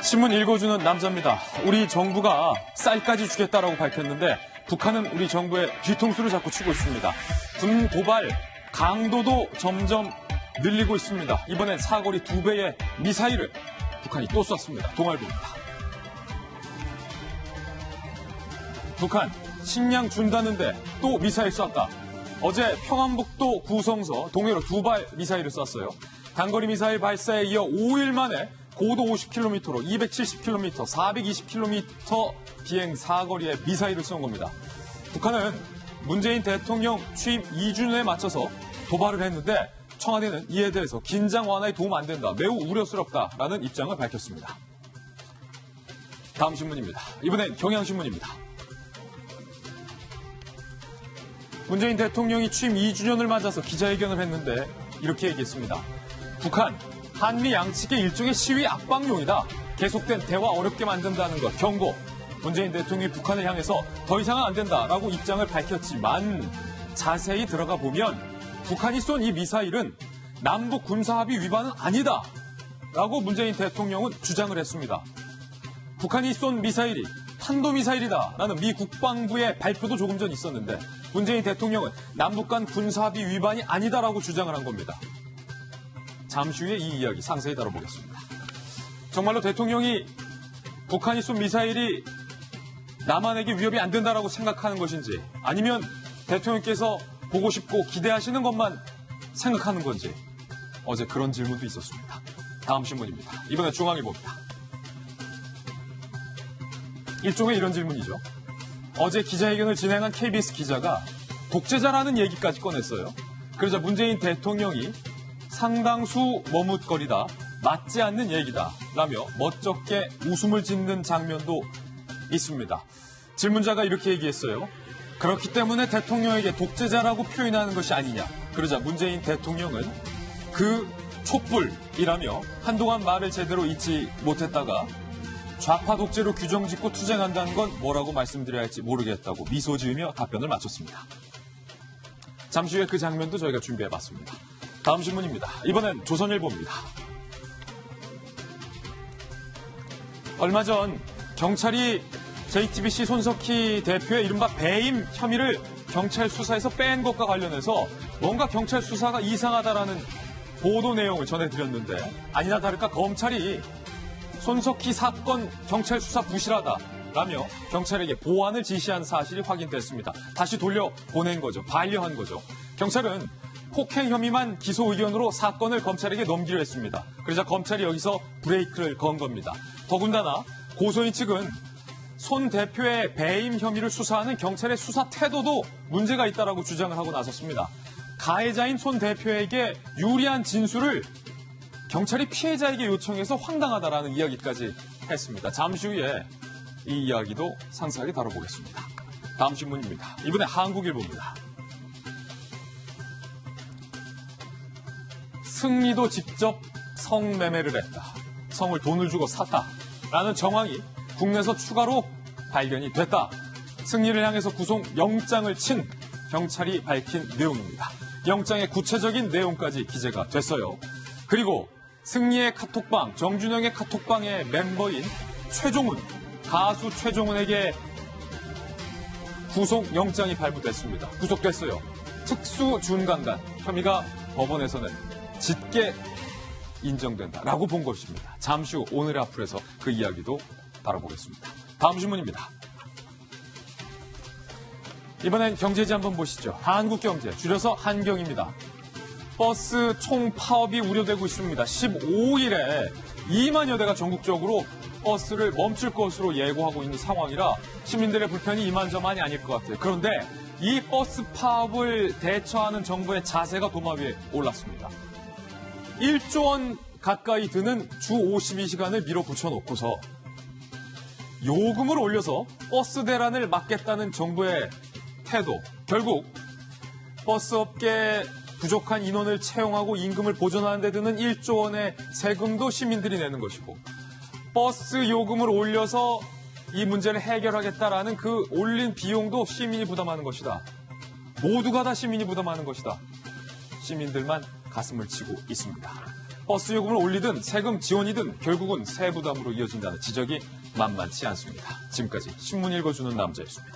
신문 읽어주는 남자입니다. 우리 정부가 쌀까지 주겠다라고 밝혔는데 북한은 우리 정부의 뒤통수를 자꾸 치고 있습니다. 군 도발 강도도 점점 늘리고 있습니다. 이번엔 사거리 2배의 미사일을 북한이 또 쐈습니다. 동아일보입니다. 북한 식량 준다는데 또 미사일 쐈다. 어제 평안북도 구성서 동해로 2발 미사일을 쐈어요. 단거리 미사일 발사에 이어 5일 만에 고도 50km로 270km, 420km 비행 사거리의 미사일을 쏜 겁니다. 북한은 문재인 대통령 취임 2주년에 맞춰서 도발을 했는데 청와대는 이에 대해서 긴장 완화에 도움 안 된다, 매우 우려스럽다라는 입장을 밝혔습니다. 다음 신문입니다. 이번엔 경향신문입니다. 문재인 대통령이 취임 2주년을 맞아서 기자회견을 했는데 이렇게 얘기했습니다. 북한, 한미 양측의 일종의 시위 압박용이다. 계속된 대화 어렵게 만든다는 것 경고. 문재인 대통령이 북한을 향해서 더 이상은 안 된다라고 입장을 밝혔지만 자세히 들어가 보면 북한이 쏜 이 미사일은 남북 군사합의 위반은 아니다라고 문재인 대통령은 주장을 했습니다. 북한이 쏜 미사일이 탄도미사일이다라는 미 국방부의 발표도 조금 전 있었는데 문재인 대통령은 남북 간 군사합의 위반이 아니다라고 주장을 한 겁니다. 잠시 후에 이 이야기 상세히 다뤄보겠습니다. 정말로 대통령이 북한이 쏜 미사일이 남한에게 위협이 안 된다라고 생각하는 것인지 아니면 대통령께서 보고 싶고 기대하시는 것만 생각하는 건지 어제 그런 질문도 있었습니다. 다음 신문입니다. 이번에 중앙일보입니다. 일종의 이런 질문이죠. 어제 기자회견을 진행한 KBS 기자가 독재자라는 얘기까지 꺼냈어요. 그러자 문재인 대통령이 상당수 머뭇거리다, 맞지 않는 얘기다 라며 멋쩍게 웃음을 짓는 장면도 있습니다. 질문자가 이렇게 얘기했어요. 그렇기 때문에 대통령에게 독재자라고 표현하는 것이 아니냐. 그러자 문재인 대통령은 그 촛불이라며 한동안 말을 제대로 잊지 못했다가 좌파 독재로 규정짓고 투쟁한다는 건 뭐라고 말씀드려야 할지 모르겠다고 미소 지으며 답변을 마쳤습니다. 잠시 후에 그 장면도 저희가 준비해봤습니다. 다음 신문입니다. 이번엔 조선일보입니다. 얼마 전 경찰이 JTBC 손석희 대표의 이른바 배임 혐의를 경찰 수사에서 뺀 것과 관련해서 뭔가 경찰 수사가 이상하다라는 보도 내용을 전해드렸는데 아니나 다를까 검찰이 손석희 사건 경찰 수사 부실하다라며 경찰에게 보완을 지시한 사실이 확인됐습니다. 다시 돌려보낸 거죠. 반려한 거죠. 경찰은 폭행 혐의만 기소 의견으로 사건을 검찰에게 넘기려 했습니다. 그러자 검찰이 여기서 브레이크를 건 겁니다. 더군다나 고소인 측은 손 대표의 배임 혐의를 수사하는 경찰의 수사 태도도 문제가 있다라고 주장을 하고 나섰습니다. 가해자인 손 대표에게 유리한 진술을 경찰이 피해자에게 요청해서 황당하다라는 이야기까지 했습니다. 잠시 후에 이 이야기도 상세하게 다뤄보겠습니다. 다음 신문입니다. 이번에 한국일보입니다. 승리도 직접 성매매를 했다. 성을 돈을 주고 샀다라는 정황이 국내에서 추가로 발견이 됐다. 승리를 향해서 구속 영장을 친 경찰이 밝힌 내용입니다. 영장의 구체적인 내용까지 기재가 됐어요. 그리고 승리의 카톡방, 정준영의 카톡방의 멤버인 최종훈, 가수 최종훈에게 구속 영장이 발부됐습니다. 구속됐어요. 특수준강간 혐의가 법원에서는 짙게 인정된다라고 본 것입니다. 잠시 후 오늘의 앞으로서 그 이야기도 다뤄보겠습니다. 다음 신문입니다. 이번엔 경제지 한번 보시죠. 한국경제, 줄여서 한경입니다. 버스 총 파업이 우려되고 있습니다. 15일에 2만여 대가 전국적으로 버스를 멈출 것으로 예고하고 있는 상황이라 시민들의 불편이 이만저만이 아닐 것 같아요. 그런데 이 버스 파업을 대처하는 정부의 자세가 도마 위에 올랐습니다. 1조 원 가까이 드는 주 52시간을 밀어붙여놓고서 요금을 올려서 버스 대란을 막겠다는 정부의 태도. 결국 버스업계 부족한 인원을 채용하고 임금을 보존하는 데 드는 1조 원의 세금도 시민들이 내는 것이고 버스 요금을 올려서 이 문제를 해결하겠다라는 그 올린 비용도 시민이 부담하는 것이다. 모두가 다 시민이 부담하는 것이다. 시민들만 가슴을 치고 있습니다. 버스 요금을 올리든 세금 지원이든 결국은 세부담으로 이어진다는 지적이 만만치 않습니다. 지금까지 신문 읽어주는 남자였습니다.